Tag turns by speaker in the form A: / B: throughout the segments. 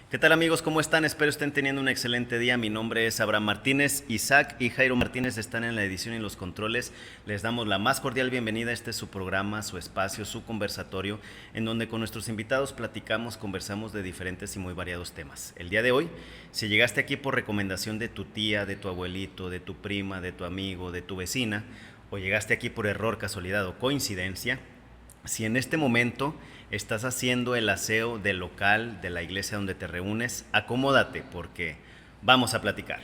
A: ¿Qué tal amigos? ¿Cómo están? Espero estén teniendo un excelente día. Mi nombre es Abraham Martínez. Isaac y Jairo Martínez están en la edición y los controles. Les damos la más cordial bienvenida. Este es su programa, su espacio, su conversatorio, en donde con nuestros invitados platicamos, conversamos de diferentes y muy variados temas. El día de hoy, si llegaste aquí por recomendación de tu tía, de tu abuelito, de tu prima, de tu amigo, de tu vecina, o llegaste aquí por error, casualidad o coincidencia, si en este momento estás haciendo el aseo del local, de la iglesia donde te reúnes, acomódate porque vamos a platicar.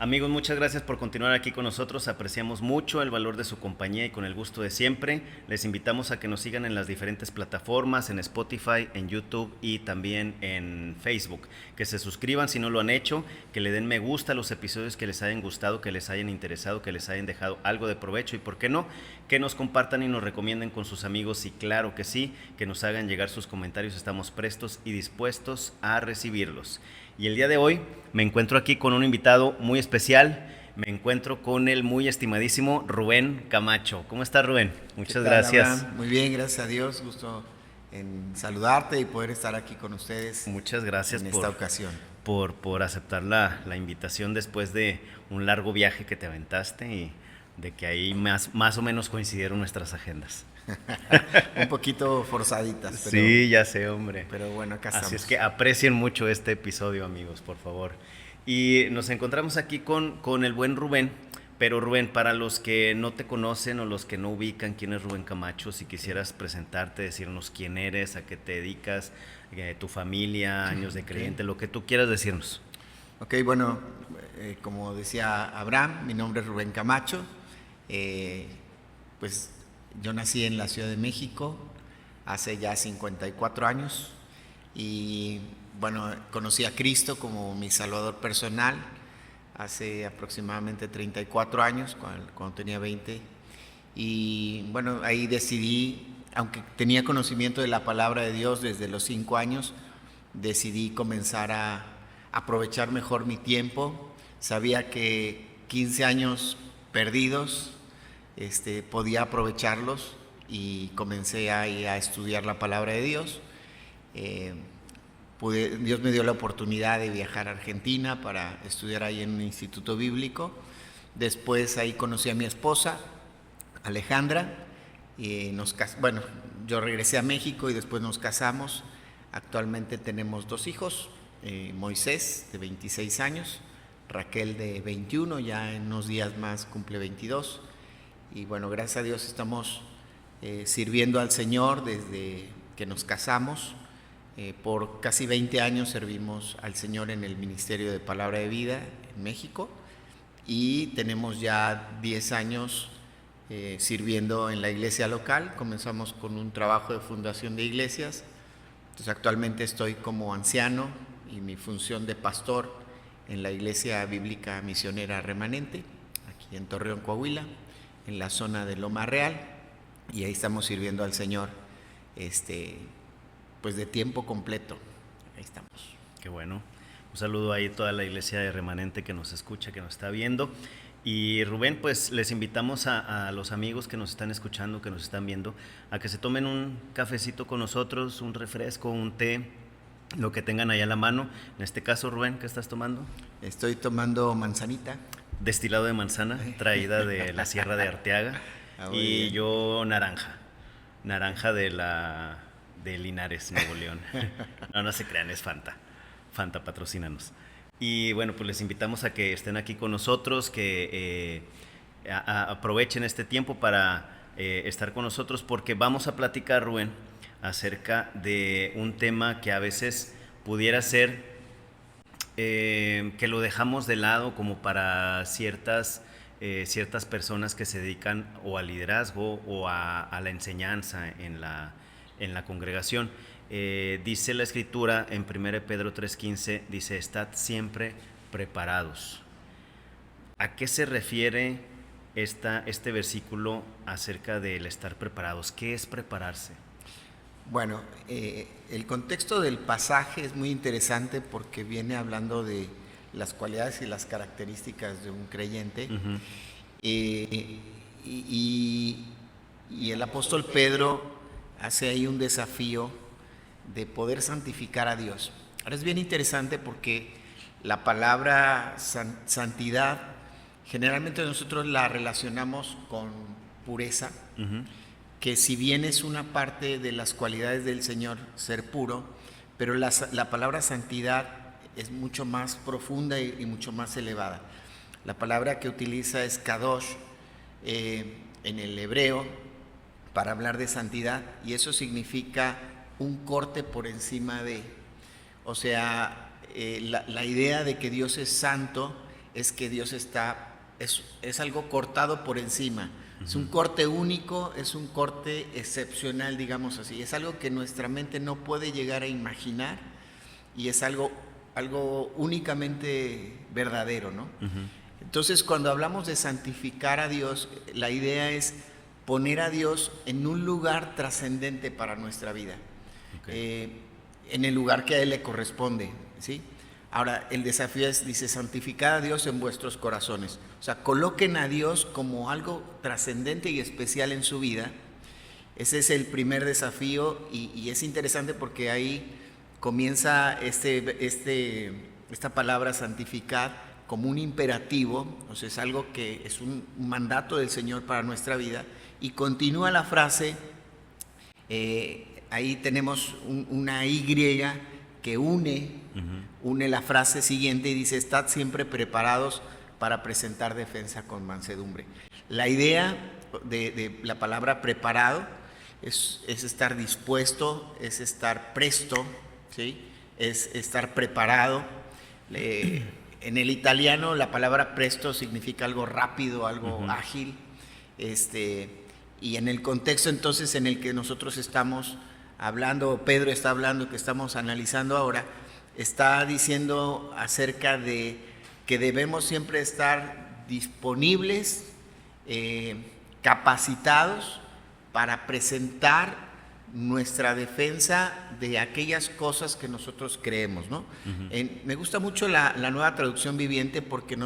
A: Amigos, muchas gracias por continuar aquí con nosotros. Apreciamos mucho el valor de su compañía y con el gusto de siempre. Les invitamos a que nos sigan en las diferentes plataformas, en Spotify, en YouTube y también en Facebook. Que se suscriban si no lo han hecho, que le den me gusta a los episodios que les hayan gustado, que les hayan interesado, que les hayan dejado algo de provecho y, por qué no, que nos compartan y nos recomienden con sus amigos y, claro que sí, que nos hagan llegar sus comentarios. Estamos prestos y dispuestos a recibirlos. Y el día de hoy me encuentro aquí con un invitado muy especial. Me encuentro con el muy estimadísimo Rubén Camacho. ¿Cómo estás, Rubén? Muchas gracias.
B: Abraham? Muy bien, gracias a Dios. Gusto en saludarte y poder estar aquí con ustedes.
A: Muchas gracias
B: en esta ocasión.
A: Por aceptar la invitación después de un largo viaje que te aventaste y de que ahí más o menos coincidieron nuestras agendas.
B: Un poquito forzaditas.
A: Pero, sí, ya sé, hombre.
B: Pero bueno, acá estamos.
A: Así es que aprecien mucho este episodio, amigos, por favor. Y nos encontramos aquí con el buen Rubén. Pero Rubén, para los que no te conocen o los que no ubican quién es Rubén Camacho, si quisieras presentarte, decirnos quién eres, a qué te dedicas, tu familia, años de creyente, lo que tú quieras decirnos.
B: Ok, bueno, como decía Abraham, mi nombre es Rubén Camacho. Pues yo nací en la Ciudad de México hace ya 54 años y bueno, conocí a Cristo como mi Salvador personal hace aproximadamente 34 años, cuando tenía 20. Y bueno, ahí decidí, aunque tenía conocimiento de la palabra de Dios desde los 5 años, decidí comenzar a aprovechar mejor mi tiempo. Sabía que 15 años perdidos podía aprovecharlos y comencé ahí a estudiar la palabra de Dios. Dios me dio la oportunidad de viajar a Argentina para estudiar ahí en un instituto bíblico. Después ahí conocí a mi esposa, Alejandra, y yo regresé a México y después nos casamos. Actualmente tenemos 2 hijos, Moisés, de 26 años, Raquel, de 21, ya en unos días más cumple 22. Y bueno, gracias a Dios estamos sirviendo al Señor desde que nos casamos. Por casi 20 años servimos al Señor en el Ministerio de Palabra de Vida en México y tenemos ya 10 años sirviendo en la iglesia local. Comenzamos con un trabajo de fundación de iglesias. Entonces actualmente estoy como anciano y mi función de pastor en la Iglesia Bíblica Misionera Remanente, aquí en Torreón, Coahuila, en la zona de Loma Real, y ahí estamos sirviendo al Señor pues de tiempo completo. Ahí estamos.
A: Qué bueno. Un saludo ahí a toda la iglesia de Remanente que nos escucha, que nos está viendo. Y Rubén, pues les invitamos a los amigos que nos están escuchando, que nos están viendo, a que se tomen un cafecito con nosotros, un refresco, un té, lo que tengan ahí a la mano. En este caso, Rubén, ¿qué estás tomando?
B: Estoy tomando manzanita.
A: Destilado de manzana, traída de la Sierra de Arteaga. Y bien. Yo naranja de Linares, Nuevo León. No se crean, es Fanta, patrocínanos. Y bueno, pues les invitamos a que estén aquí con nosotros, que aprovechen este tiempo para estar con nosotros, porque vamos a platicar, Rubén, acerca de un tema que a veces pudiera ser que lo dejamos de lado como para ciertas personas que se dedican o al liderazgo o a la enseñanza en la congregación. Dice la Escritura en 1 Pedro 3:15, dice: estad siempre preparados. ¿A qué se refiere este versículo acerca del estar preparados? ¿Qué es prepararse?
B: Bueno, el contexto del pasaje es muy interesante porque viene hablando de las cualidades y las características de un creyente.
A: Ujú.
B: Eh, y, y el apóstol Pedro hace ahí un desafío de poder santificar a Dios. Ahora es bien interesante porque la palabra santidad generalmente nosotros la relacionamos con pureza,
A: Ujú.
B: que si bien es una parte de las cualidades del Señor ser puro, pero la palabra santidad es mucho más profunda y mucho más elevada. La palabra que utiliza es kadosh en el hebreo para hablar de santidad, y eso significa un corte por encima de. O sea, la idea de que Dios es santo es que Dios es algo cortado por encima. Es un corte único, es un corte excepcional, digamos así. Es algo que nuestra mente no puede llegar a imaginar y es algo únicamente verdadero, ¿no?
A: Ujú.
B: Entonces, cuando hablamos de santificar a Dios, la idea es poner a Dios en un lugar trascendente para nuestra vida,
A: Okay.
B: en el lugar que a Él le corresponde, ¿sí? Ahora, el desafío es, dice, santificad a Dios en vuestros corazones. O sea, coloquen a Dios como algo trascendente y especial en su vida. Ese es el primer desafío y es interesante porque ahí comienza esta palabra santificar como un imperativo, o sea, es algo que es un mandato del Señor para nuestra vida, y continúa la frase, ahí tenemos una Y que une la frase siguiente y dice, estad siempre preparados para presentar defensa con mansedumbre. La idea de la palabra preparado es estar dispuesto, es estar presto, ¿sí? Es estar preparado. En el italiano la palabra presto significa algo rápido, algo
A: Ujú.
B: ágil. Y en el contexto entonces en el que nosotros estamos hablando, Pedro está hablando, que estamos analizando ahora, está diciendo acerca de que debemos siempre estar disponibles, capacitados para presentar nuestra defensa de aquellas cosas que nosotros creemos, ¿no?
A: Ujú.
B: Me gusta mucho la nueva traducción viviente porque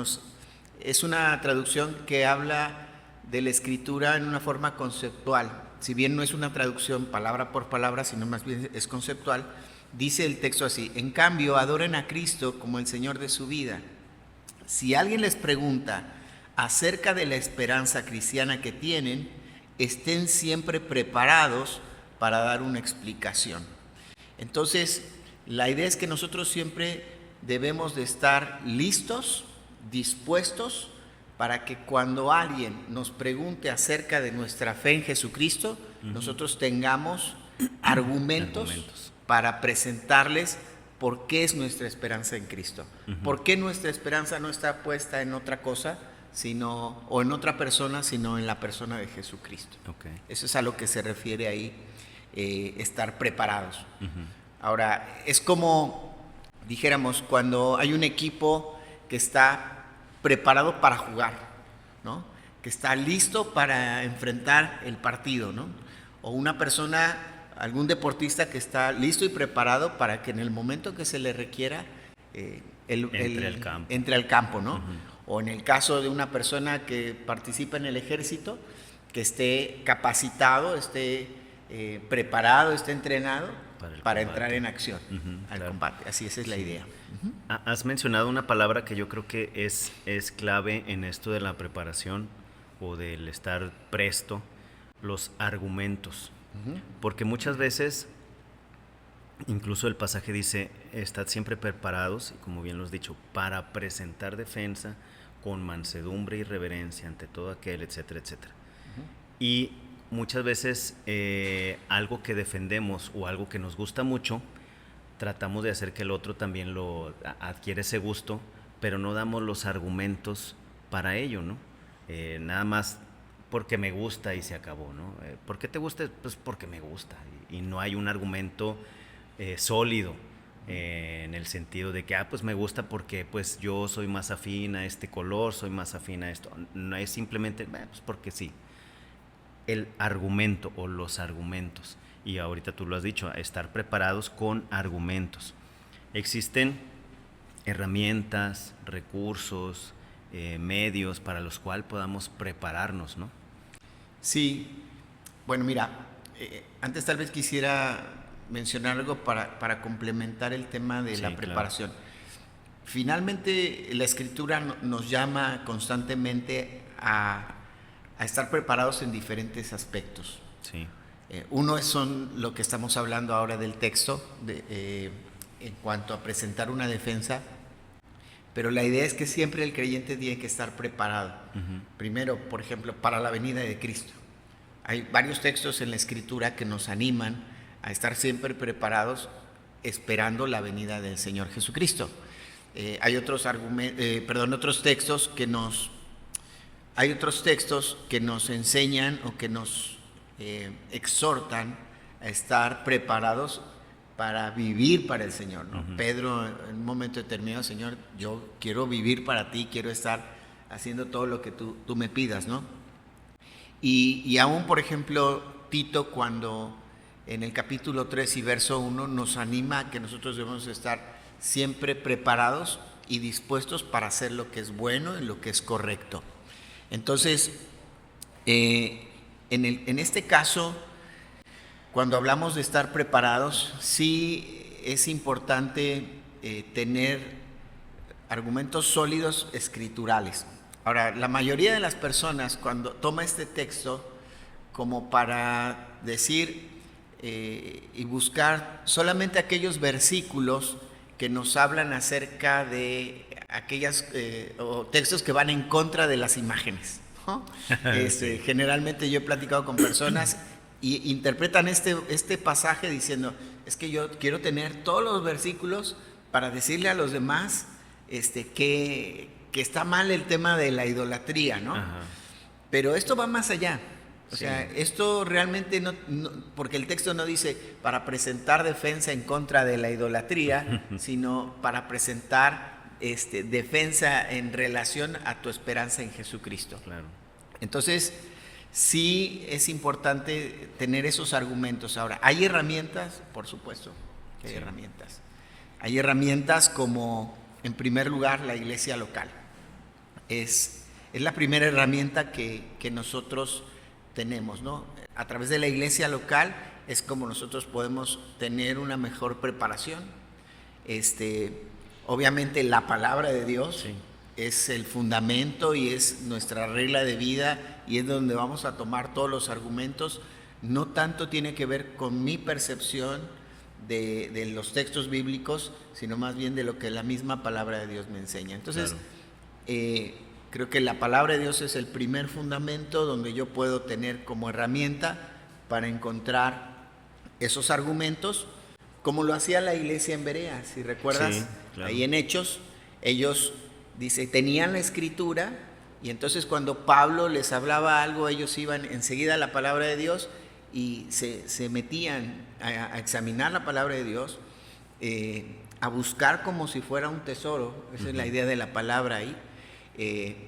B: es una traducción que habla de la escritura en una forma conceptual. Si bien no es una traducción palabra por palabra, sino más bien es conceptual, dice el texto así: en cambio, adoren a Cristo como el Señor de su vida. Si alguien les pregunta acerca de la esperanza cristiana que tienen, estén siempre preparados para dar una explicación. Entonces, la idea es que nosotros siempre debemos de estar listos, dispuestos, para que cuando alguien nos pregunte acerca de nuestra fe en Jesucristo, nosotros tengamos argumentos
A: Argumentos.
B: para presentarles por qué es nuestra esperanza en Cristo. ¿Por qué nuestra esperanza no está puesta en otra cosa, o en otra persona, sino en la persona de Jesucristo?
A: Okay.
B: Eso es a lo que se refiere ahí, estar preparados.
A: Ujú.
B: Ahora, es como, dijéramos, cuando hay un equipo que está preparado para jugar, ¿no? Que está listo para enfrentar el partido, ¿no? O una persona, algún deportista que está listo y preparado para que en el momento que se le requiera entre al campo, ¿no?
A: Ujú.
B: O en el caso de una persona que participa en el ejército, que esté capacitado, esté preparado, esté entrenado para entrar en acción al
A: Claro.
B: combate. Así, esa es la idea.
A: Has mencionado una palabra que yo creo que es clave en esto de la preparación o del estar presto, los argumentos. Porque muchas veces, incluso el pasaje dice, estad siempre preparados, y como bien lo has dicho, para presentar defensa con mansedumbre y reverencia ante todo aquel, etcétera, etcétera. Y muchas veces algo que defendemos o algo que nos gusta mucho, tratamos de hacer que el otro también lo adquiere ese gusto, pero no damos los argumentos para ello, ¿no? Nada más porque me gusta y se acabó, ¿no? ¿Por qué te gusta? Pues porque me gusta. Y no hay un argumento sólido en el sentido de que, pues me gusta porque pues yo soy más afín a este color, soy más afín a esto. No es simplemente, pues porque sí. El argumento o los argumentos. y ahorita tú lo has dicho, a estar preparados con argumentos. Existen herramientas, recursos, medios para los cuales podamos prepararnos, ¿no?
B: Sí, bueno, mira, antes tal vez quisiera mencionar algo para complementar el tema de la preparación. Claro. Finalmente, la Escritura nos llama constantemente a estar preparados en diferentes aspectos.
A: Sí.
B: Uno son lo que estamos hablando ahora del texto, en cuanto a presentar una defensa, pero la idea es que siempre el creyente tiene que estar preparado. Uh-huh. Primero, por ejemplo, para la venida de Cristo. Hay varios textos en la Escritura que nos animan a estar siempre preparados esperando la venida del Señor Jesucristo. Hay otros textos que nos enseñan o que nos exhortan a estar preparados para vivir para el Señor, ¿no? Uh-huh. Pedro en un momento determinado: Señor, yo quiero vivir para ti, quiero estar haciendo todo lo que tú me pidas, ¿no? Y aún, por ejemplo, Tito, cuando en el capítulo 3 y verso 1 nos anima a que nosotros debemos estar siempre preparados y dispuestos para hacer lo que es bueno y lo que es correcto. Entonces, en este caso, cuando hablamos de estar preparados, sí es importante tener argumentos sólidos escriturales. Ahora, la mayoría de las personas, cuando toma este texto como para decir y buscar solamente aquellos versículos que nos hablan acerca de aquellas o textos que van en contra de las imágenes, ¿no? Sí. Generalmente yo he platicado con personas y interpretan este pasaje diciendo: es que yo quiero tener todos los versículos para decirle a los demás que está mal el tema de la idolatría, ¿no? Ajá. Pero esto va más allá. O sea, esto realmente no, porque el texto no dice para presentar defensa en contra de la idolatría, sino para presentar defensa en relación a tu esperanza en Jesucristo. Claro. Entonces, sí es importante tener esos argumentos. Ahora, ¿hay herramientas? Por supuesto que hay herramientas. Hay herramientas como, en primer lugar, la iglesia local. Es la primera herramienta que nosotros tenemos, ¿no? A través de la iglesia local es como nosotros podemos tener una mejor preparación. Obviamente la palabra de Dios es el fundamento y es nuestra regla de vida y es donde vamos a tomar todos los argumentos. No tanto tiene que ver con mi percepción de los textos bíblicos, sino más bien de lo que la misma palabra de Dios me enseña. Entonces, creo que la palabra de Dios es el primer fundamento donde yo puedo tener como herramienta para encontrar esos argumentos, como lo hacía la iglesia en Berea. Si recuerdas, claro. Ahí en Hechos, ellos, dice, tenían la escritura y entonces cuando Pablo les hablaba algo, ellos iban enseguida a la palabra de Dios y se metían a examinar la palabra de Dios, a buscar como si fuera un tesoro. Esa es la idea de la palabra ahí. Que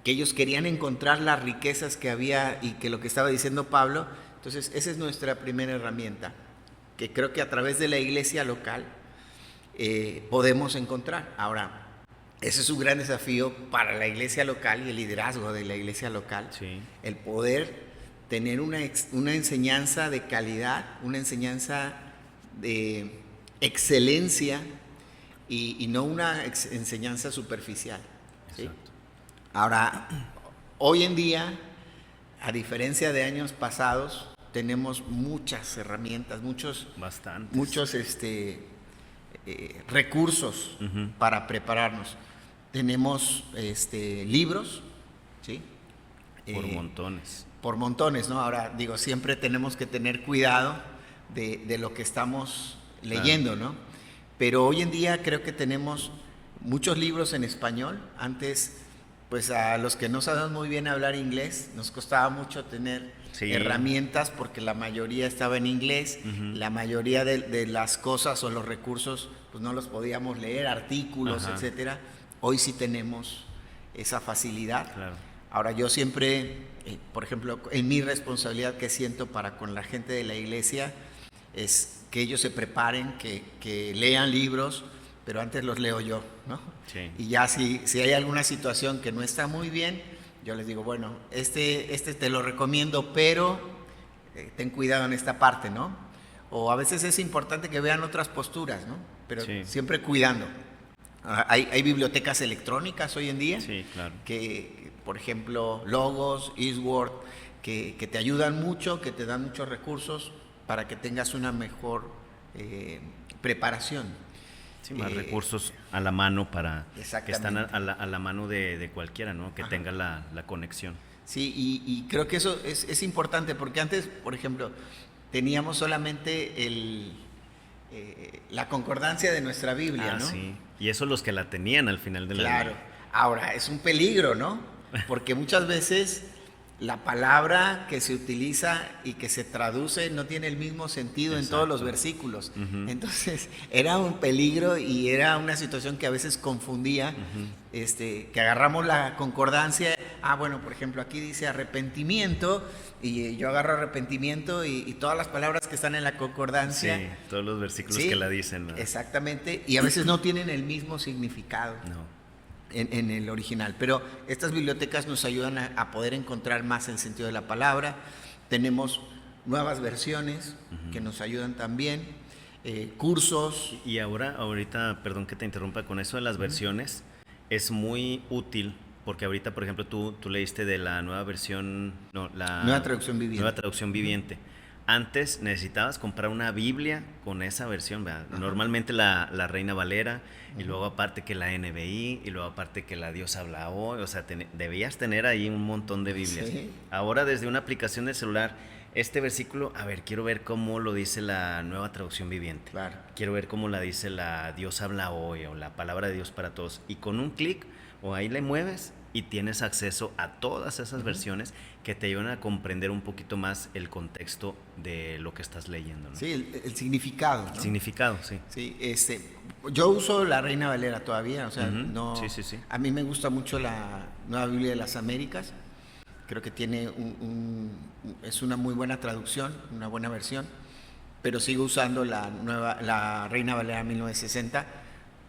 B: ellos querían encontrar las riquezas que había y que lo que estaba diciendo Pablo. Entonces esa es nuestra primera herramienta, que creo que a través de la iglesia local podemos encontrar. Ahora, ese es un gran desafío para la iglesia local y el liderazgo de la iglesia local, el poder tener una enseñanza de calidad, una enseñanza de excelencia y no una enseñanza superficial. ¿Sí? Ahora, hoy en día, a diferencia de años pasados, tenemos muchas herramientas, muchos recursos para prepararnos. Tenemos libros, ¿sí? Por montones, ¿no? Ahora, digo, siempre tenemos que tener cuidado de lo que estamos leyendo, ¿no? Pero hoy en día creo que tenemos muchos libros en español. Antes, pues a los que no sabemos muy bien hablar inglés, nos costaba mucho tener herramientas porque la mayoría estaba en inglés, la mayoría de las cosas o los recursos pues no los podíamos leer, artículos, etcétera. Hoy sí tenemos esa facilidad. Claro. Ahora, yo siempre, por ejemplo, en mi responsabilidad que siento para con la gente de la iglesia, es que ellos se preparen, que lean libros, pero antes los leo yo, ¿no?
A: Sí.
B: Y ya si hay alguna situación que no está muy bien, yo les digo, bueno, este te lo recomiendo, pero ten cuidado en esta parte, ¿no? O a veces es importante que vean otras posturas, ¿no? Pero
A: Sí.
B: siempre cuidando. Hay bibliotecas electrónicas hoy en día,
A: Sí, claro.
B: que, por ejemplo, Logos, Eastword, que te ayudan mucho, que te dan muchos recursos para que tengas una mejor preparación.
A: Sí, más recursos a la mano para que están
B: Exactamente.
A: a la mano de cualquiera, ¿no? Que
B: Ajá.
A: tenga la conexión.
B: Sí, y creo que eso es importante, porque antes, por ejemplo, teníamos solamente la concordancia de nuestra Biblia, ¿no?
A: Sí. Y eso los que la tenían al final de la
B: Claro.
A: vida.
B: Ahora, es un peligro, ¿no? Porque muchas veces la palabra que se utiliza y que se traduce no tiene el mismo sentido en todos los
A: Exacto.
B: versículos.
A: Ujú.
B: Entonces, era un peligro y era una situación que a veces confundía, que agarramos la concordancia. Bueno, por ejemplo, aquí dice arrepentimiento y yo agarro arrepentimiento y todas las palabras que están en la concordancia.
A: Sí, todos los versículos
B: Sí,
A: que la dicen, ¿no?
B: exactamente, y a veces no tienen el mismo significado
A: No.
B: en el original, pero estas bibliotecas nos ayudan a poder encontrar más el sentido de la palabra. Tenemos nuevas versiones que nos ayudan también, cursos.
A: Y ahorita, perdón que te interrumpa, con eso de las versiones, es muy útil, porque ahorita, por ejemplo, tú leíste de la nueva versión, no, la
B: Nueva traducción viviente.
A: Nueva traducción viviente. Antes necesitabas comprar una Biblia con esa versión, ¿verdad? Normalmente la Reina Valera, y luego aparte que la NBI, y luego aparte que la Dios habla hoy, o sea, debías tener ahí un montón de Biblias.
B: Sí.
A: Ahora desde una aplicación de celular, este versículo, a ver, quiero ver cómo lo dice la Nueva traducción viviente.
B: Claro.
A: Quiero ver cómo la dice la Dios habla hoy o la palabra de Dios para todos. Y con un clic, o ahí le mueves y tienes acceso a todas esas versiones que te ayudan a comprender un poquito más el contexto de lo que estás leyendo, ¿no?
B: Sí, el significado, ¿no?
A: El significado, sí.
B: Sí, yo uso la Reina Valera todavía, o sea, no.
A: Sí, sí, sí.
B: A mí me gusta mucho la Nueva Biblia de las Américas. Creo que tiene es una muy buena traducción, una buena versión, pero sigo usando la Reina Valera 1960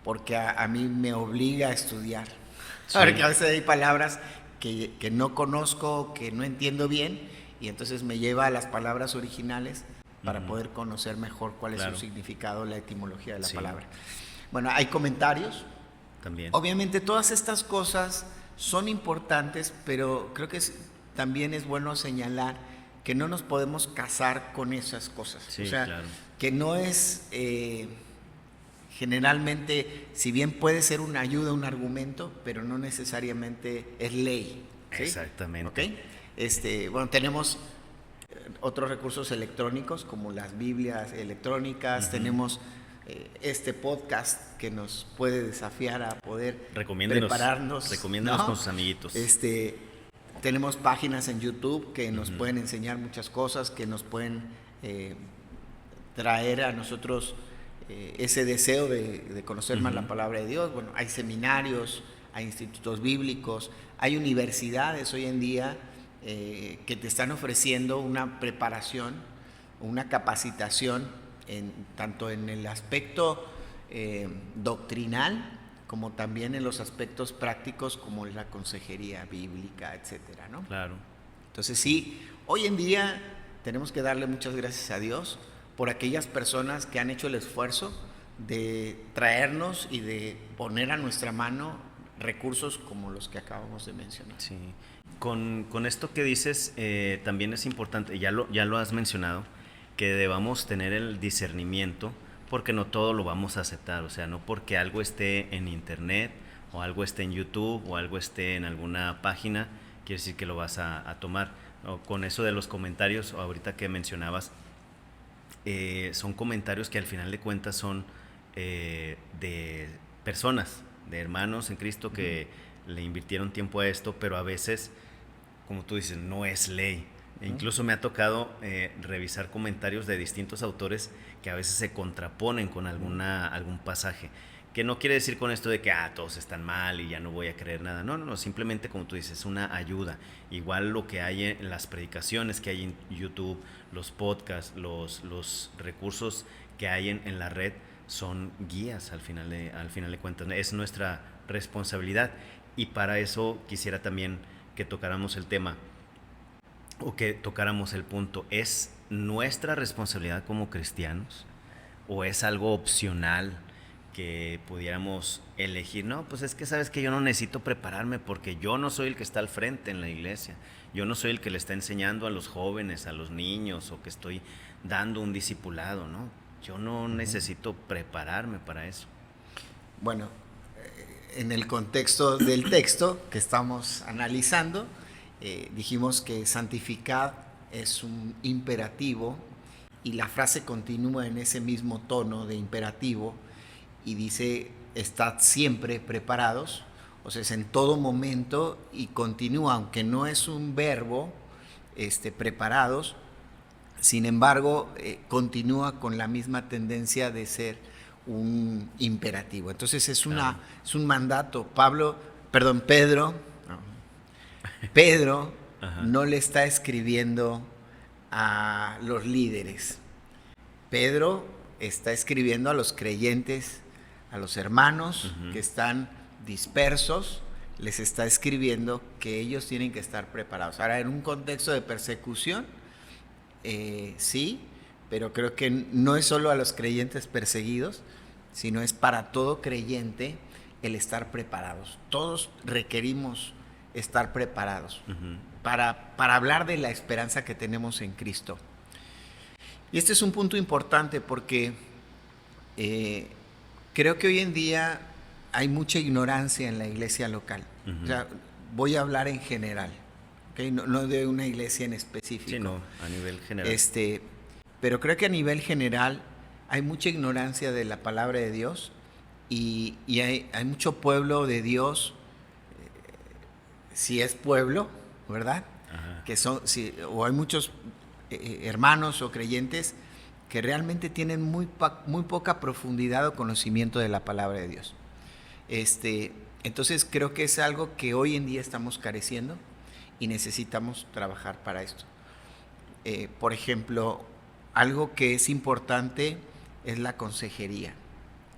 B: porque a mí me obliga a estudiar.
A: Sí.
B: Porque a veces hay palabras que no conozco, que no entiendo bien, y entonces me lleva a las palabras originales para poder conocer mejor cuál es
A: Claro.
B: su significado, la etimología de la
A: Sí.
B: palabra. Bueno, hay comentarios.
A: También.
B: Obviamente todas estas cosas son importantes, pero creo que también es bueno señalar que no nos podemos casar con esas cosas.
A: Sí,
B: o sea,
A: claro.
B: que no es generalmente, si bien puede ser una ayuda, un argumento, pero no necesariamente es ley. ¿Sí?
A: Exactamente.
B: ¿Ok? Bueno, tenemos otros recursos electrónicos como las Biblias electrónicas, tenemos este podcast que nos puede desafiar a poder prepararnos.
A: Recomiéndanos,
B: ¿no?
A: con sus amiguitos.
B: Tenemos páginas en YouTube que nos pueden enseñar muchas cosas, que nos pueden traer a nosotros ese deseo de conocer más la palabra de Dios. Bueno, hay seminarios, hay institutos bíblicos, hay universidades hoy en día que te están ofreciendo una preparación, una capacitación, tanto en el aspecto doctrinal como también en los aspectos prácticos como la consejería bíblica, etcétera, ¿no?
A: Claro.
B: Entonces sí, hoy en día tenemos que darle muchas gracias a Dios por aquellas personas que han hecho el esfuerzo de traernos y de poner a nuestra mano recursos como los que acabamos de mencionar.
A: Sí. Con esto que dices, también es importante, ya lo has mencionado, que debamos tener el discernimiento, porque no todo lo vamos a aceptar. O sea, no porque algo esté en internet o algo esté en YouTube o algo esté en alguna página, quiere decir que lo vas a tomar. ¿No? Con eso de los comentarios, ahorita que mencionabas, son comentarios que al final de cuentas son de personas, de hermanos en Cristo que le invirtieron tiempo a esto, pero a veces, como tú dices, no es ley. Incluso me ha tocado revisar comentarios de distintos autores que a veces se contraponen con algún pasaje, Que no quiere decir con esto de que todos están mal y ya no voy a creer nada. No, no, no, simplemente como tú dices, una ayuda. Igual lo que hay en las predicaciones que hay en YouTube, los podcasts, los recursos que hay en la red son guías al final de cuentas. Es nuestra responsabilidad y para eso quisiera también que tocáramos el tema o que tocáramos el punto. ¿Es nuestra responsabilidad como cristianos o es algo opcional que pudiéramos elegir? No, pues es que sabes que yo no necesito prepararme porque yo no soy el que está al frente en la iglesia, yo no soy el que le está enseñando a los jóvenes, a los niños, o que estoy dando un discipulado, ¿no? Yo no necesito prepararme para eso.
B: Bueno, en el contexto del texto que estamos analizando, dijimos que santificad es un imperativo y la frase continúa en ese mismo tono de imperativo y dice, estad siempre preparados, o sea, es en todo momento y continúa, aunque no es un verbo, preparados, sin embargo, continúa con la misma tendencia de ser un imperativo. Entonces es un mandato. Pedro no le está escribiendo a los líderes. Pedro está escribiendo a los creyentes, a los hermanos que están dispersos, les está escribiendo que ellos tienen que estar preparados. Ahora, en un contexto de persecución, sí, pero creo que no es solo a los creyentes perseguidos, sino es para todo creyente el estar preparados. Todos requerimos estar preparados para hablar de la esperanza que tenemos en Cristo. Y este es un punto importante porque creo que hoy en día hay mucha ignorancia en la iglesia local. O sea, voy a hablar en general, ¿okay? No de una iglesia en específico.
A: Sí, no, a nivel general.
B: Pero creo que a nivel general hay mucha ignorancia de la palabra de Dios y hay mucho pueblo de Dios, si es pueblo, ¿verdad? Que o hay muchos hermanos o creyentes que realmente tienen muy poca profundidad o conocimiento de la palabra de Dios. Entonces creo que es algo que hoy en día estamos careciendo y necesitamos trabajar para esto. Por ejemplo, algo que es importante es la consejería.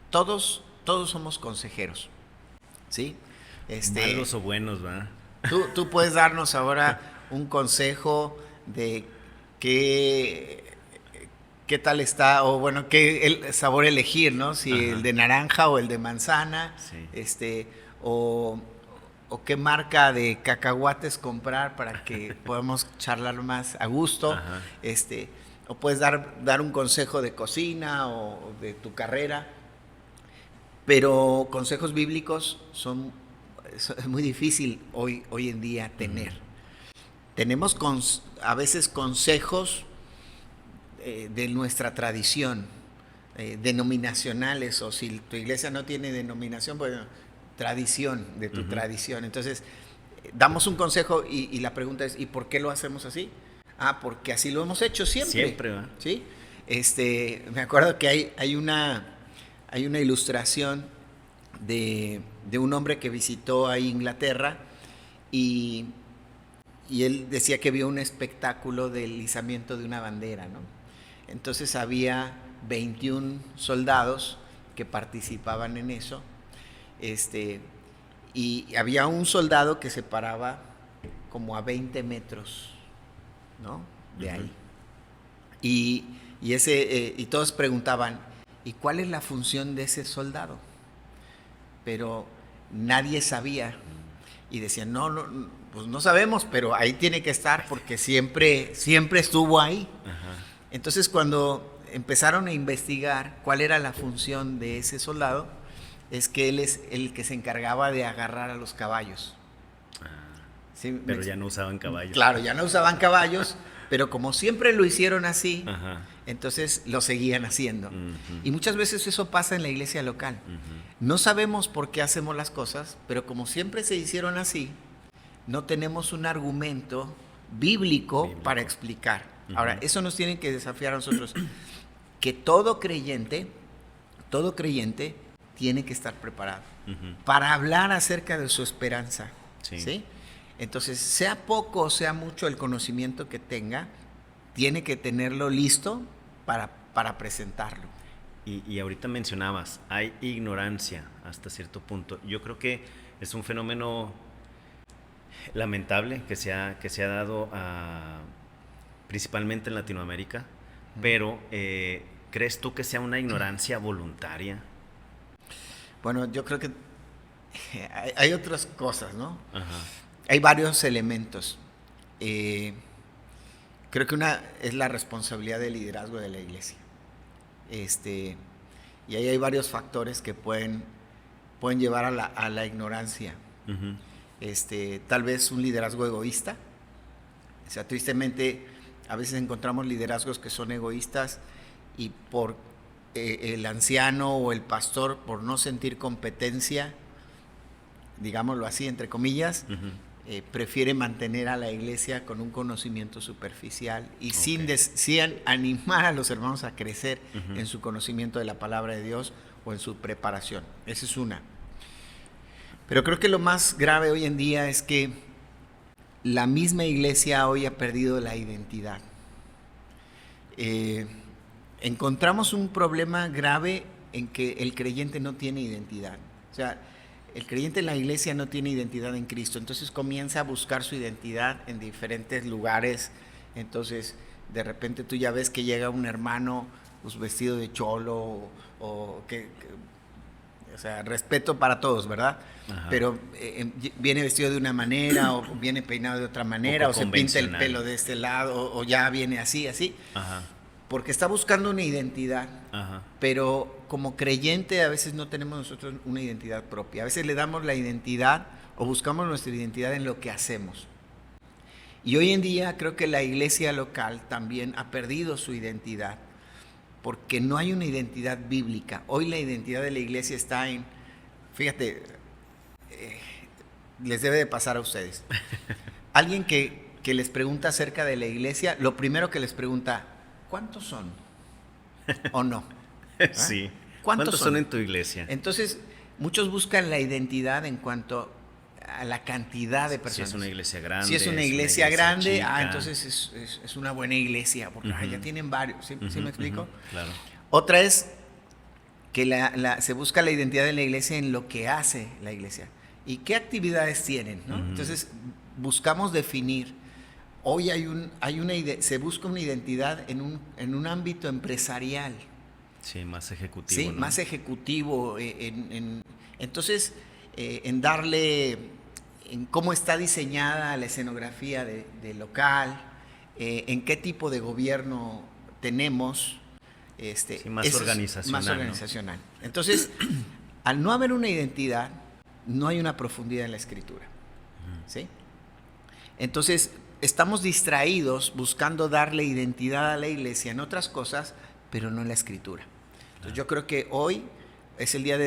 B: Todos somos consejeros, ¿sí?
A: Malos o buenos, ¿verdad?
B: Tú puedes darnos ahora un consejo de qué tal está, o bueno, qué el sabor elegir, ¿no? Si el de naranja o el de manzana, sí. O qué marca de cacahuates comprar para que podamos charlar más a gusto. O puedes dar un consejo de cocina o de tu carrera, pero consejos bíblicos es muy difícil hoy en día tener. Tenemos a veces consejos de nuestra tradición, denominacionales, o si tu iglesia no tiene denominación, pues tradición de tu tradición. Entonces, damos un consejo y la pregunta es, ¿y por qué lo hacemos así? Porque así lo hemos hecho siempre.
A: Siempre, ¿verdad?
B: ¿Sí? Me acuerdo que hay una ilustración de un hombre que visitó a Inglaterra y él decía que vio un espectáculo del izamiento de una bandera, ¿no? Entonces había 21 soldados que participaban en eso, y había un soldado que se paraba como a 20 metros, ¿no? De ahí. Y todos preguntaban, ¿y cuál es la función de ese soldado? Pero nadie sabía. Y decían, no, pues no sabemos, pero ahí tiene que estar porque siempre estuvo ahí. Entonces, cuando empezaron a investigar cuál era la función de ese soldado, es que él es el que se encargaba de agarrar a los caballos.
A: ¿Sí? Pero ya no usaban caballos.
B: Claro, ya no usaban caballos, pero como siempre lo hicieron así, entonces lo seguían haciendo. Y muchas veces eso pasa en la iglesia local. No sabemos por qué hacemos las cosas, pero como siempre se hicieron así, no tenemos un argumento bíblico para explicar. Ahora, eso nos tiene que desafiar a nosotros, que todo creyente tiene que estar preparado
A: Ujú.
B: para hablar acerca de su esperanza.
A: Sí.
B: ¿Sí? Entonces, sea poco o sea mucho el conocimiento que tenga, tiene que tenerlo listo para presentarlo.
A: Y ahorita mencionabas, hay ignorancia hasta cierto punto. Yo creo que es un fenómeno lamentable que se ha dado principalmente en Latinoamérica, pero ¿crees tú que sea una ignorancia voluntaria?
B: Bueno, yo creo que hay otras cosas, ¿no?
A: Ajá.
B: Hay varios elementos. Creo que una es la responsabilidad del liderazgo de la iglesia. Y ahí hay varios factores que pueden llevar a la ignorancia.
A: Ujú.
B: Tal vez un liderazgo egoísta. O sea, tristemente a veces encontramos liderazgos que son egoístas y por el anciano o el pastor, por no sentir competencia, digámoslo así, entre comillas,
A: Ujú.
B: prefiere mantener a la iglesia con un conocimiento superficial y sin animar a los hermanos a crecer
A: Ujú.
B: en su conocimiento de la palabra de Dios o en su preparación. Esa es una. Pero creo que lo más grave hoy en día es que la misma iglesia hoy ha perdido la identidad. Encontramos un problema grave en que el creyente no tiene identidad. O sea, el creyente en la iglesia no tiene identidad en Cristo, entonces comienza a buscar su identidad en diferentes lugares. Entonces, de repente tú ya ves que llega un hermano pues, vestido de cholo o sea, respeto para todos, ¿verdad?
A: Ajá.
B: Pero viene vestido de una manera o viene peinado de otra manera o se pinta el pelo de este lado o ya viene así.
A: Ajá.
B: Porque está buscando una identidad.
A: Ajá.
B: Pero como creyente a veces no tenemos nosotros una identidad propia. A veces le damos la identidad o buscamos nuestra identidad en lo que hacemos. Y hoy en día creo que la iglesia local también ha perdido su identidad porque no hay una identidad bíblica. Hoy la identidad de la iglesia está en, fíjate, les debe de pasar a ustedes. Alguien que les pregunta acerca de la iglesia, lo primero que les pregunta, ¿cuántos son? ¿O no?
A: Sí.
B: ¿Cuántos
A: son en tu iglesia?
B: Entonces, muchos buscan la identidad en cuanto a la cantidad de personas.
A: Si es una iglesia grande.
B: Si es una iglesia grande,
A: chica.
B: Entonces es una buena iglesia, porque ya tienen varios. ¿Sí me explico?
A: Claro.
B: Otra es que se busca la identidad de la iglesia en lo que hace la iglesia y qué actividades tienen, ¿no? Entonces, buscamos definir. Hoy se busca una identidad en un ámbito empresarial.
A: Sí, más ejecutivo.
B: Sí,
A: ¿no?
B: más ejecutivo. Entonces, en darle, en cómo está diseñada la escenografía de local, en qué tipo de gobierno tenemos.
A: Sí, más organizacional.
B: Más organizacional. ¿No? Entonces, al no haber una identidad, no hay una profundidad en la escritura. ¿Sí? Entonces, estamos distraídos buscando darle identidad a la iglesia en otras cosas, pero no en la escritura. Entonces, yo creo que hoy es el día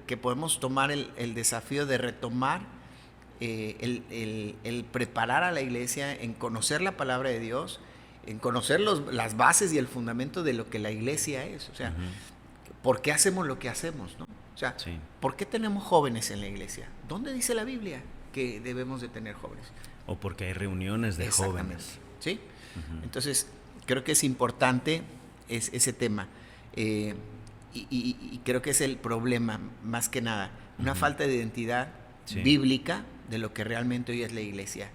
B: que podemos tomar el desafío de retomar el preparar a la iglesia en conocer la palabra de Dios, en conocer las bases y el fundamento de lo que la iglesia es. O sea, ¿por qué hacemos lo que hacemos? ¿No? O sea, ¿por qué tenemos jóvenes en la iglesia? ¿Dónde dice la Biblia que debemos de tener jóvenes?
A: O porque hay reuniones de jóvenes.
B: ¿Sí? Entonces, creo que es importante ese tema. Y creo que es el problema, más que nada. Una falta de identidad bíblica de lo que realmente hoy es la iglesia.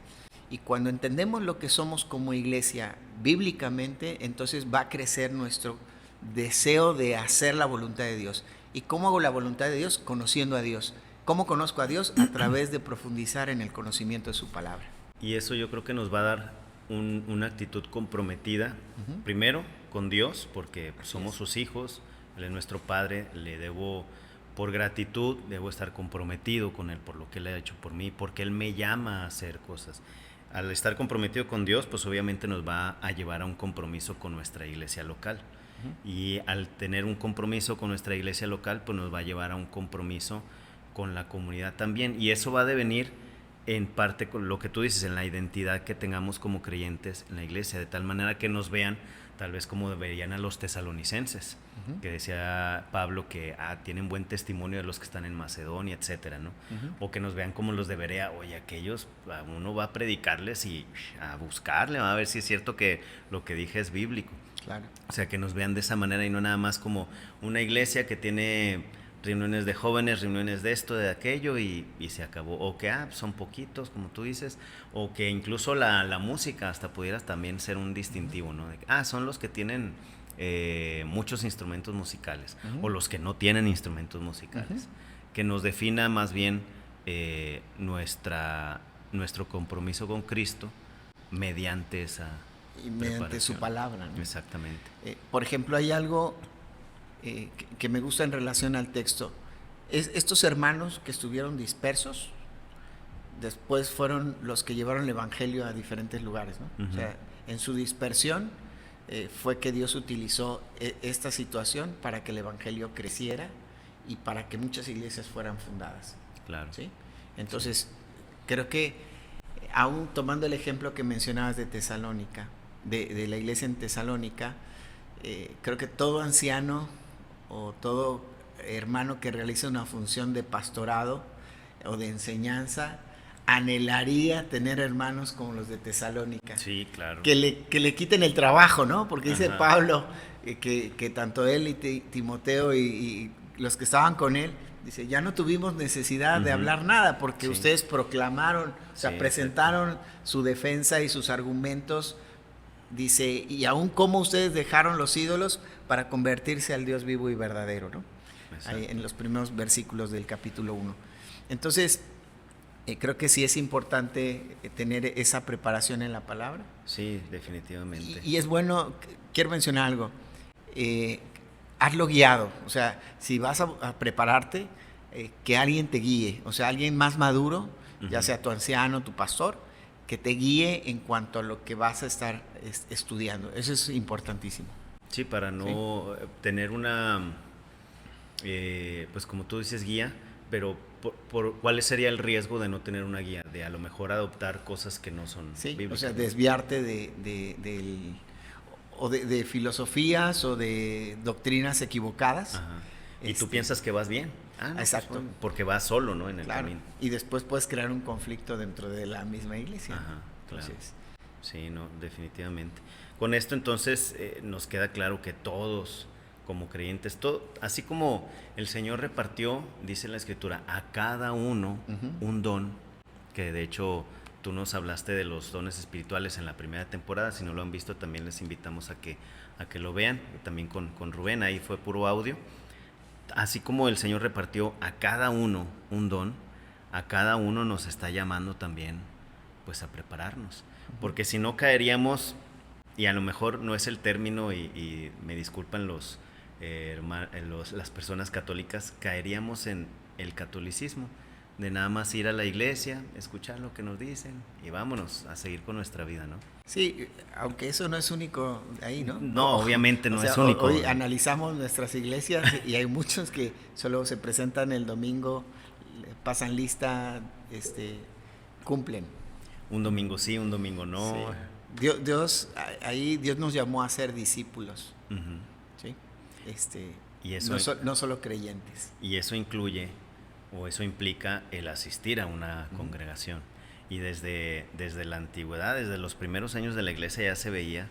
B: Y cuando entendemos lo que somos como iglesia bíblicamente, entonces va a crecer nuestro deseo de hacer la voluntad de Dios. ¿Y cómo hago la voluntad de Dios? Conociendo a Dios. ¿Cómo conozco a Dios? A través de profundizar en el conocimiento de su palabra.
A: Y eso yo creo que nos va a dar una actitud comprometida, primero con Dios, porque somos sus hijos, Él es nuestro Padre, le debo, por gratitud, debo estar comprometido con Él por lo que Él ha hecho por mí, porque Él me llama a hacer cosas. Al estar comprometido con Dios, pues obviamente nos va a llevar a un compromiso con nuestra iglesia local. Y al tener un compromiso con nuestra iglesia local, pues nos va a llevar a un compromiso con la comunidad también. Y eso va a devenir en parte con lo que tú dices, en la identidad que tengamos como creyentes en la iglesia, de tal manera que nos vean tal vez como veían a los tesalonicenses, que decía Pablo que tienen buen testimonio de los que están en Macedonia, etcétera, ¿no? O que nos vean como los de Berea, oye, aquellos, uno va a predicarles y a buscarle, va a ver si es cierto que lo que dije es bíblico.
B: Claro.
A: O sea, que nos vean de esa manera y no nada más como una iglesia que tiene reuniones de jóvenes, reuniones de esto, de aquello y se acabó. O que son poquitos, como tú dices, o que incluso la música hasta pudiera también ser un distintivo, ¿no? De que, son los que tienen muchos instrumentos musicales, o los que no tienen instrumentos musicales. Que nos defina más bien nuestro compromiso con Cristo mediante esa
B: y mediante su palabra, ¿no?
A: Exactamente.
B: Por ejemplo, hay algo que me gusta en relación al texto. Estos hermanos que estuvieron dispersos, después fueron los que llevaron el evangelio a diferentes lugares, ¿no? O sea, en su dispersión fue que Dios utilizó esta situación para que el evangelio creciera y para que muchas iglesias fueran fundadas.
A: Claro.
B: ¿Sí? Entonces, creo que aún tomando el ejemplo que mencionabas de Tesalónica, de la iglesia en Tesalónica, creo que todo anciano o todo hermano que realiza una función de pastorado o de enseñanza anhelaría tener hermanos como los de Tesalónica.
A: Sí, claro.
B: Que le quiten el trabajo, ¿no? Porque dice Pablo que tanto él y Timoteo y los que estaban con él, dice, ya no tuvimos necesidad de hablar nada porque ustedes proclamaron, o sea, presentaron su defensa y sus argumentos. Dice, y aún cómo ustedes dejaron los ídolos para convertirse al Dios vivo y verdadero, ¿no? Ahí en los primeros versículos del capítulo 1. Entonces, creo que sí es importante tener esa preparación en la palabra.
A: Sí, definitivamente.
B: Y es bueno, quiero mencionar algo, hazlo guiado, o sea, si vas a prepararte, que alguien te guíe, o sea, alguien más maduro, ya sea tu anciano, tu pastor, que te guíe en cuanto a lo que vas a estar estudiando. Eso es importantísimo.
A: Sí, para no tener una, pues como tú dices, guía, pero ¿cuál sería el riesgo de no tener una guía? De a lo mejor adoptar cosas que no son bíblicas.
B: O sea, desviarte de filosofías o de doctrinas equivocadas.
A: Ajá. Y tú piensas que vas bien. No,
B: exacto.
A: Pues, porque vas solo, ¿no? En el camino.
B: Y después puedes crear un conflicto dentro de la misma iglesia.
A: Ajá, claro.
B: Entonces,
A: sí, no, definitivamente. Con esto entonces nos queda claro que todos como creyentes, así como el Señor repartió, dice la Escritura, a cada uno un don, que de hecho tú nos hablaste de los dones espirituales en la primera temporada. Si no lo han visto, también les invitamos a que lo vean, también con Rubén, ahí fue puro audio. Así como el Señor repartió a cada uno un don, a cada uno nos está llamando también pues a prepararnos, porque si no caeríamos, y a lo mejor no es el término y me disculpan las personas católicas, caeríamos en el catolicismo, de nada más ir a la iglesia, escuchar lo que nos dicen y vámonos a seguir con nuestra vida, ¿no?
B: Sí, aunque eso no es único ahí, ¿no?
A: No, obviamente no es único.
B: Hoy analizamos nuestras iglesias y hay muchos que solo se presentan el domingo, pasan lista, cumplen.
A: Un domingo sí, un domingo no.
B: Sí. Dios nos llamó a ser discípulos, ¿sí?
A: Y eso,
B: no solo creyentes.
A: Y eso incluye, o eso implica el asistir a una congregación. Y desde la antigüedad, desde los primeros años de la iglesia ya se veía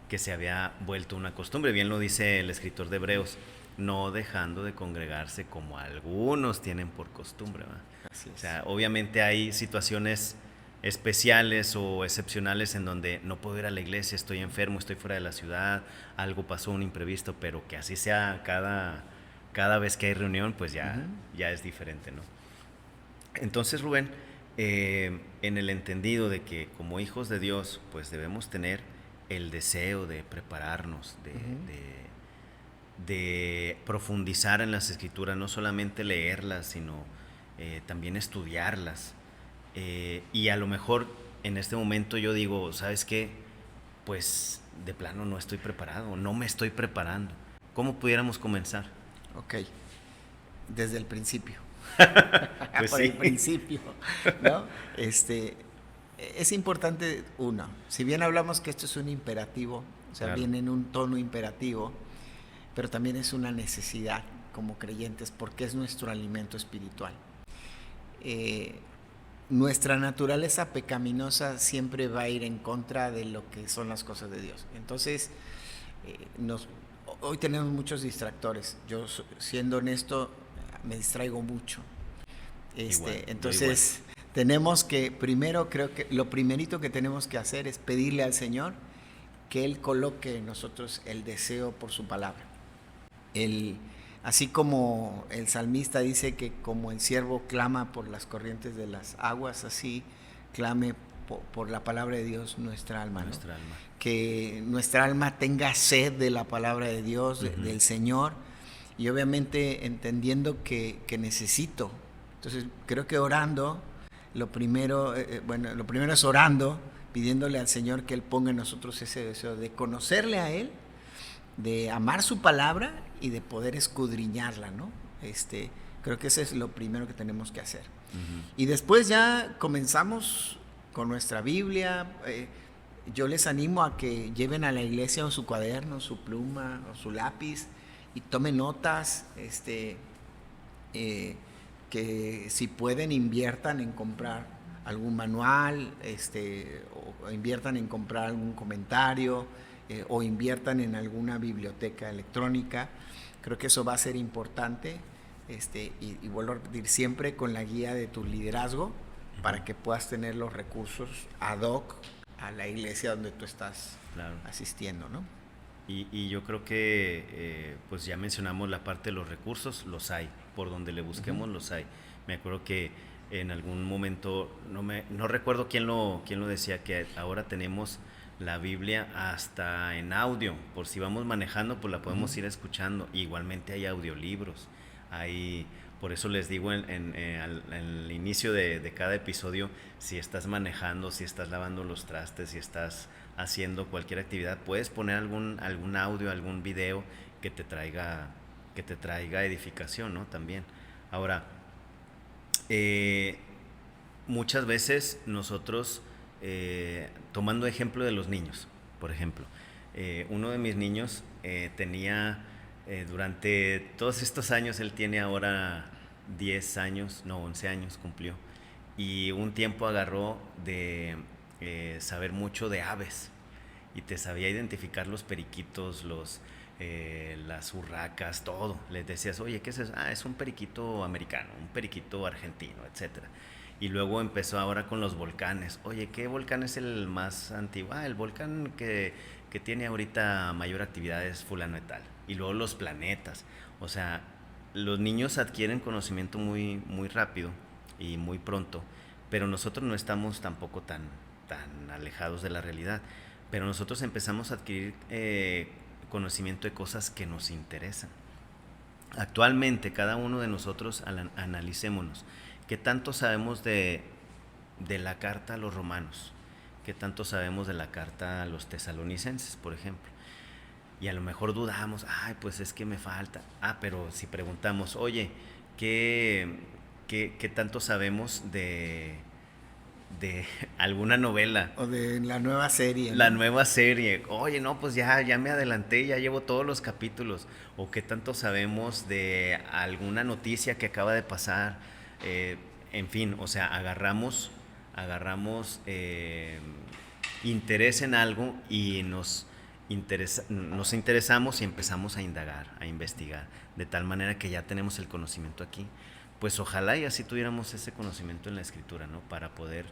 A: que se había vuelto una costumbre. Bien lo dice el escritor de Hebreos, no dejando de congregarse como algunos tienen por costumbre, ¿verdad?
B: Así es.
A: O sea, obviamente hay situaciones especiales o excepcionales en donde no puedo ir a la iglesia, estoy enfermo, estoy fuera de la ciudad, algo pasó, un imprevisto, pero que así sea cada vez que hay reunión, pues ya es diferente, ¿no? Entonces, Rubén, en el entendido de que como hijos de Dios, pues debemos tener el deseo de prepararnos, de profundizar en las Escrituras, no solamente leerlas, sino también estudiarlas. Y a lo mejor en este momento yo digo, ¿sabes qué? Pues de plano no estoy preparado, no me estoy preparando. ¿Cómo pudiéramos comenzar?
B: Ok, desde el principio.
A: Pues
B: Por
A: sí.
B: el principio, ¿no? Es importante, si bien hablamos que esto es un imperativo, sea,
A: Claro.
B: viene en un tono imperativo, pero también es una necesidad como creyentes porque es nuestro alimento espiritual. Nuestra naturaleza pecaminosa siempre va a ir en contra de lo que son las cosas de Dios. Entonces, hoy tenemos muchos distractores. Yo, siendo honesto, me distraigo mucho. Entonces, tenemos que, primero, creo que lo primerito que tenemos que hacer es pedirle al Señor que Él coloque en nosotros el deseo por su palabra. Así como el salmista dice que como el siervo clama por las corrientes de las aguas, así clame por la palabra de Dios nuestra alma, ¿no?
A: Nuestra alma.
B: Que nuestra alma tenga sed de la palabra de Dios, del Señor, y obviamente entendiendo que necesito. Entonces creo que orando, lo primero es orando, pidiéndole al Señor que Él ponga en nosotros ese deseo de conocerle a Él, de amar su palabra y de poder escudriñarla, ¿no? Creo que ese es lo primero que tenemos que hacer. Y después ya comenzamos con nuestra Biblia. Yo les animo a que lleven a la iglesia su cuaderno, su pluma o su lápiz y tomen notas, que si pueden inviertan en comprar algún manual, o inviertan en comprar algún comentario, o inviertan en alguna biblioteca electrónica. Creo que eso va a ser importante, y vuelvo a repetir, siempre con la guía de tu liderazgo, para que puedas tener los recursos ad hoc a la iglesia donde tú estás asistiendo, ¿no?
A: Y yo creo que, pues ya mencionamos la parte de los recursos, los hay, por donde le busquemos los hay. Me acuerdo que en algún momento, no recuerdo quién lo decía, que ahora tenemos la Biblia hasta en audio, por si vamos manejando, pues la podemos ir escuchando. Igualmente hay audiolibros, por eso les digo en el inicio de cada episodio, si estás manejando, si estás lavando los trastes, si estás haciendo cualquier actividad, puedes poner algún audio, algún video que te traiga edificación, ¿no? También. Ahora, muchas veces nosotros, tomando ejemplo de los niños, por ejemplo, uno de mis niños tenía, durante todos estos años, él tiene ahora 11 años cumplió, y un tiempo agarró de saber mucho de aves, y te sabía identificar los periquitos, las urracas, todo. Les decías, oye, ¿qué es eso? Es un periquito americano, un periquito argentino, etcétera. Y luego empezó ahora con los volcanes. Oye, ¿qué volcán es el más antiguo? El volcán que tiene ahorita mayor actividad es fulano de tal. Y luego los planetas. O sea, los niños adquieren conocimiento muy, muy rápido y muy pronto, pero nosotros no estamos tampoco tan alejados de la realidad. Pero nosotros empezamos a adquirir conocimiento de cosas que nos interesan. Actualmente, cada uno de nosotros, analicémonos. ¿Qué tanto sabemos de la carta a los romanos? ¿Qué tanto sabemos de la carta a los tesalonicenses, por ejemplo? Y a lo mejor dudamos, pues es que me falta. Pero si preguntamos, oye, ¿qué tanto sabemos de alguna novela?
B: O de la nueva serie, ¿no?
A: La nueva serie. Oye, no, pues ya me adelanté, ya llevo todos los capítulos. O qué tanto sabemos de alguna noticia que acaba de pasar. En fin, o sea, agarramos interés en algo y nos interesamos y empezamos a indagar, a investigar, de tal manera que ya tenemos el conocimiento aquí. Pues ojalá y así tuviéramos ese conocimiento en la Escritura, ¿no? Para poder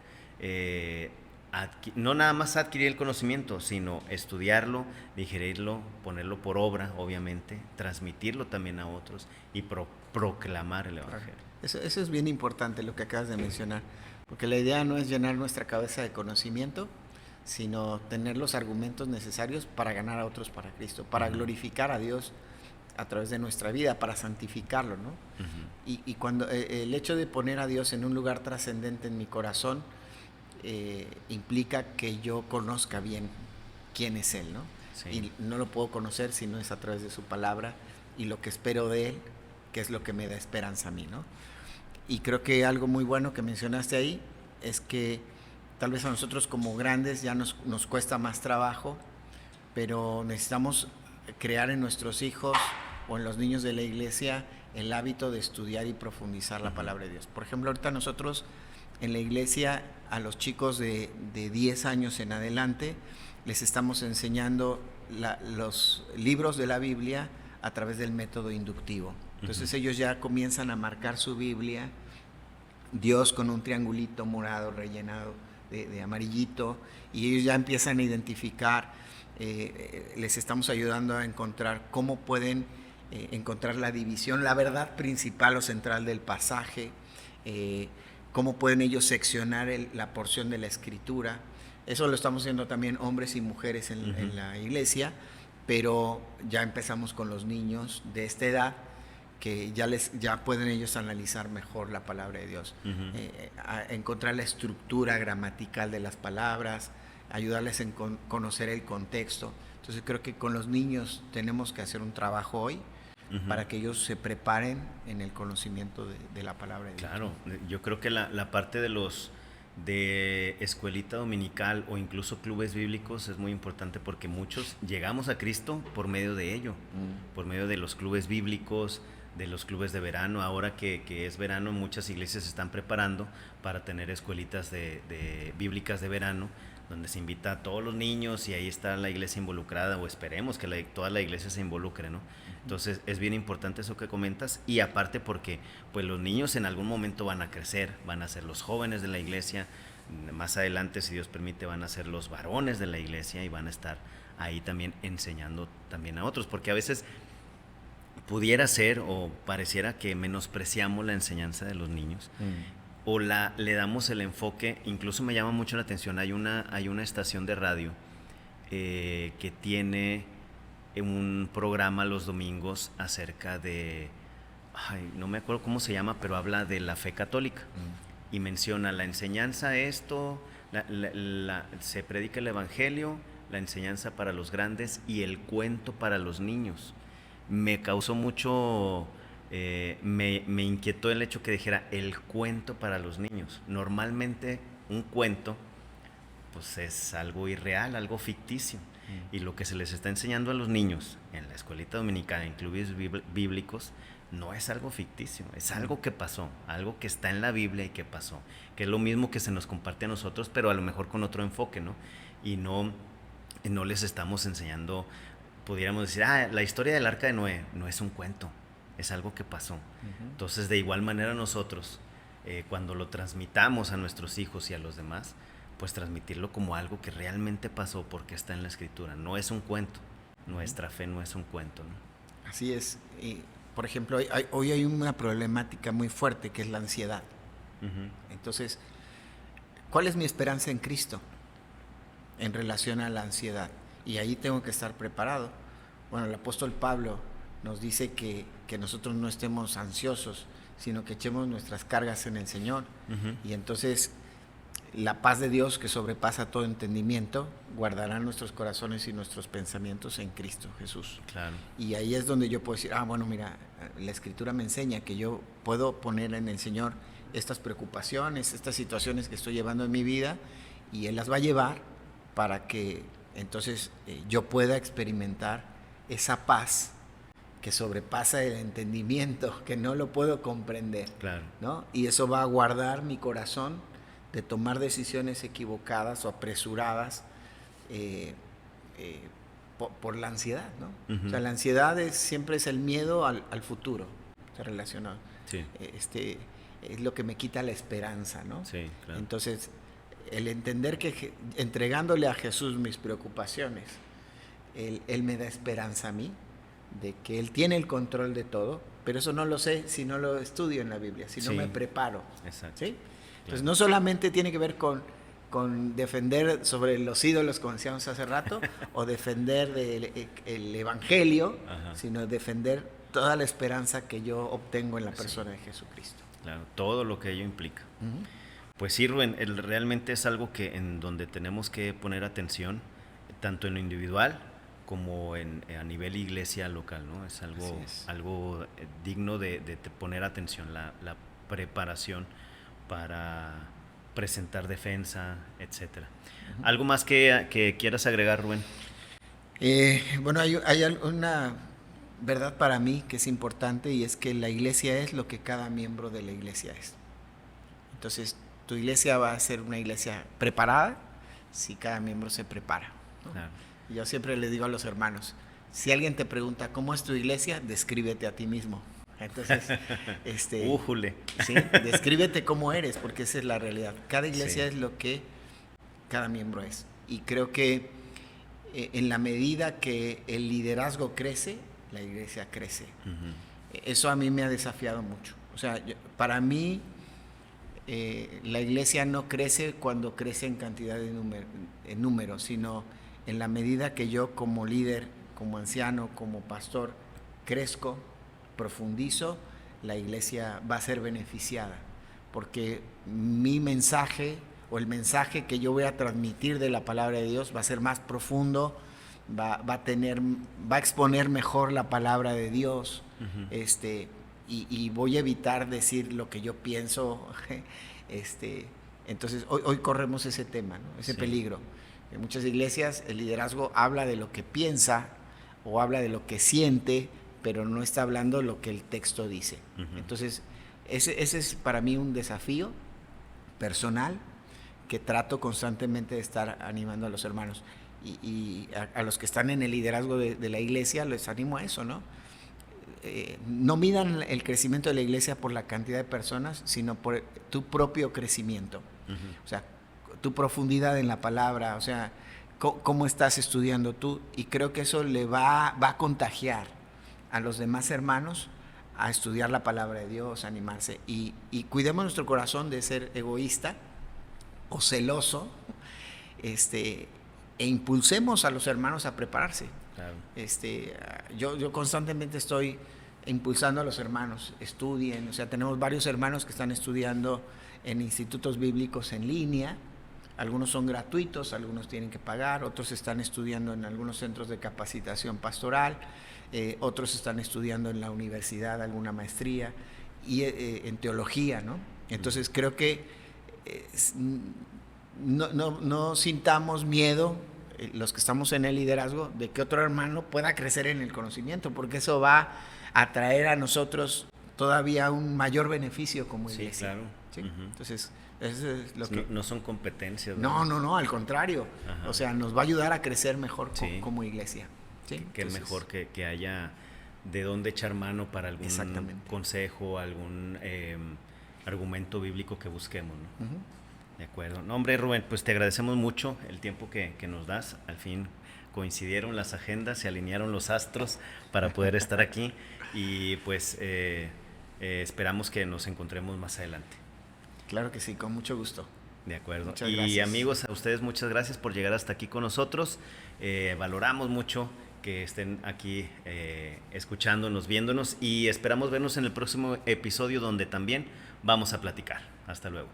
A: no nada más adquirir el conocimiento, sino estudiarlo, digerirlo, ponerlo por obra, obviamente, transmitirlo también a otros y proclamar el Evangelio.
B: Eso es bien importante lo que acabas de mencionar, porque la idea no es llenar nuestra cabeza de conocimiento, sino tener los argumentos necesarios para ganar a otros para Cristo, para glorificar a Dios a través de nuestra vida, para santificarlo, ¿no? Y cuando el hecho de poner a Dios en un lugar trascendente en mi corazón implica que yo conozca bien quién es Él, ¿no? Sí. Y no lo puedo conocer si no es a través de su palabra y lo que espero de Él, que es lo que me da esperanza a mí, ¿no? Y creo que algo muy bueno que mencionaste ahí es que tal vez a nosotros como grandes ya nos cuesta más trabajo pero necesitamos crear en nuestros hijos o en los niños de la iglesia el hábito de estudiar y profundizar la palabra de Dios. Por ejemplo, ahorita nosotros en la iglesia a los chicos de 10 años en adelante les estamos enseñando los libros de la Biblia a través del método inductivo. Entonces ellos ya comienzan a marcar su Biblia, Dios con un triangulito morado rellenado de amarillito, y ellos ya empiezan a identificar, les estamos ayudando a encontrar cómo pueden encontrar la división, la verdad principal o central del pasaje, cómo pueden ellos seccionar la porción de la escritura. Eso lo estamos haciendo también hombres y mujeres en la iglesia, pero ya empezamos con los niños de esta edad, que ya pueden ellos analizar mejor la palabra de Dios, a encontrar la estructura gramatical de las palabras, ayudarles a conocer el contexto. Entonces creo que con los niños tenemos que hacer un trabajo hoy para que ellos se preparen en el conocimiento de la palabra de Dios.
A: Claro, yo creo que la parte de escuelita dominical o incluso clubes bíblicos es muy importante, porque muchos llegamos a Cristo por medio de ello, por medio de los clubes bíblicos, de los clubes de verano. Ahora que es verano, muchas iglesias se están preparando para tener escuelitas bíblicas de verano, donde se invita a todos los niños y ahí está la iglesia involucrada, o esperemos que toda la iglesia se involucre, ¿no? Entonces es bien importante eso que comentas, y aparte porque pues los niños en algún momento van a crecer, van a ser los jóvenes de la iglesia, más adelante, si Dios permite, van a ser los varones de la iglesia y van a estar ahí también enseñando también a otros, porque a veces pudiera ser o pareciera que menospreciamos la enseñanza de los niños, o le damos el enfoque. Incluso me llama mucho la atención, hay una estación de radio que tiene un programa los domingos acerca de, no me acuerdo cómo se llama, pero habla de la fe católica, y menciona la enseñanza, se predica el evangelio, la enseñanza para los grandes y el cuento para los niños. Me causó mucho, me inquietó el hecho que dijera el cuento para los niños. Normalmente un cuento pues es algo irreal, algo ficticio, y lo que se les está enseñando a los niños en la escuelita dominical, en clubes bíblicos, no es algo ficticio, es algo que pasó, algo que está en la Biblia y que pasó, que es lo mismo que se nos comparte a nosotros, pero a lo mejor con otro enfoque, ¿no? Y no les estamos enseñando, pudiéramos decir, la historia del Arca de Noé no es un cuento, es algo que pasó. Entonces, de igual manera nosotros, cuando lo transmitamos a nuestros hijos y a los demás, pues transmitirlo como algo que realmente pasó, porque está en la Escritura, no es un cuento. Nuestra fe no es un cuento, ¿no?
B: Así es. Y, por ejemplo, hoy hay una problemática muy fuerte, que es la ansiedad. Entonces, ¿cuál es mi esperanza en Cristo en relación a la ansiedad? Y ahí tengo que estar preparado. Bueno, el apóstol Pablo nos dice que nosotros no estemos ansiosos, sino que echemos nuestras cargas en el Señor. Y entonces la paz de Dios, que sobrepasa todo entendimiento, guardará nuestros corazones y nuestros pensamientos en Cristo Jesús.
A: Claro.
B: Y ahí es donde yo puedo decir, bueno, mira, la Escritura me enseña que yo puedo poner en el Señor estas preocupaciones, estas situaciones que estoy llevando en mi vida, y Él las va a llevar para que entonces yo pueda experimentar esa paz que sobrepasa el entendimiento, que no lo puedo comprender.
A: Claro.
B: ¿No? Y eso va a guardar mi corazón de tomar decisiones equivocadas o apresuradas por la ansiedad, ¿no? O sea, la ansiedad siempre es el miedo al futuro, se relaciona.
A: Sí.
B: Es lo que me quita la esperanza, ¿no?
A: Sí, claro.
B: Entonces, el entender que entregándole a Jesús mis preocupaciones, Él me da esperanza a mí, de que Él tiene el control de todo, pero eso no lo sé si no lo estudio en la Biblia, si no me preparo.
A: Exacto.
B: ¿Sí? Entonces, no solamente tiene que ver con defender sobre los ídolos, como decíamos hace rato, o defender el Evangelio, sino defender toda la esperanza que yo obtengo en la persona de Jesucristo.
A: Claro, todo lo que ello implica. Pues sí, Rubén, realmente es algo que en donde tenemos que poner atención, tanto en lo individual como a nivel iglesia local, ¿no? Es algo digno de poner atención, la preparación para presentar defensa, etcétera. ¿Algo más que quieras agregar, Rubén?
B: Bueno, hay una verdad para mí que es importante, y es que la iglesia es lo que cada miembro de la iglesia es. Entonces, tu iglesia va a ser una iglesia preparada si cada miembro se prepara, ¿no?
A: Claro.
B: Yo siempre les digo a los hermanos, si alguien te pregunta cómo es tu iglesia, descríbete a ti mismo. Entonces,
A: Újule.
B: ¿sí? Descríbete cómo eres, porque esa es la realidad. Cada iglesia
A: Sí.
B: es lo que cada miembro es. Y creo que en la medida que el liderazgo crece, la iglesia crece.
A: Ujú.
B: Eso a mí me ha desafiado mucho. O sea, para mí la iglesia no crece cuando crece en cantidad de en número, sino en la medida que yo como líder, como anciano, como pastor, crezco, profundizo, la iglesia va a ser beneficiada, porque mi mensaje o el mensaje que yo voy a transmitir de la palabra de Dios va a ser más profundo, va a exponer mejor la palabra de Dios,
A: Ujú.
B: y voy a evitar decir lo que yo pienso. Entonces hoy corremos ese tema, ¿no? Ese
A: Sí.
B: peligro. En muchas iglesias el liderazgo habla de lo que piensa o habla de lo que siente, pero no está hablando lo que el texto dice.
A: Ujú.
B: Entonces ese es para mí un desafío personal que trato constantemente de estar animando a los hermanos. Y a los que están en el liderazgo de la iglesia les animo a eso, ¿no? No midan el crecimiento de la iglesia por la cantidad de personas, sino por tu propio crecimiento.
A: Ujú.
B: O sea, tu profundidad en la palabra, o sea, cómo estás estudiando tú. Y creo que eso le va a contagiar a los demás hermanos a estudiar la palabra de Dios, a animarse. Y cuidemos nuestro corazón de ser egoísta o celoso, e impulsemos a los hermanos a prepararse.
A: Claro.
B: Yo constantemente estoy impulsando a los hermanos, estudien. O sea, tenemos varios hermanos que están estudiando en institutos bíblicos en línea. Algunos son gratuitos, algunos tienen que pagar, otros están estudiando en algunos centros de capacitación pastoral, otros están estudiando en la universidad alguna maestría y en teología, ¿no? Entonces creo que no sintamos miedo, los que estamos en el liderazgo, de que otro hermano pueda crecer en el conocimiento, porque eso va a traer a nosotros todavía un mayor beneficio como iglesia.
A: Sí, claro.
B: ¿Sí?
A: Ujú.
B: Entonces, eso es lo que...
A: No son competencias.
B: No, al contrario.
A: Ajá.
B: O sea, nos va a ayudar a crecer mejor
A: Sí.
B: como iglesia. ¿Sí?
A: Que
B: Entonces,
A: mejor que haya de dónde echar mano para algún
B: Exactamente.
A: consejo, algún argumento bíblico que busquemos, ¿no?
B: Ujú.
A: De acuerdo. No, hombre, Rubén, pues te agradecemos mucho el tiempo que nos das. Al fin coincidieron las agendas, se alinearon los astros para poder estar aquí y pues esperamos que nos encontremos más adelante.
B: Claro que sí, con mucho gusto.
A: De acuerdo.
B: Muchas
A: Y
B: gracias.
A: amigos, a ustedes muchas gracias por llegar hasta aquí con nosotros. Valoramos mucho que estén aquí escuchándonos, viéndonos y esperamos vernos en el próximo episodio donde también vamos a platicar. Hasta luego.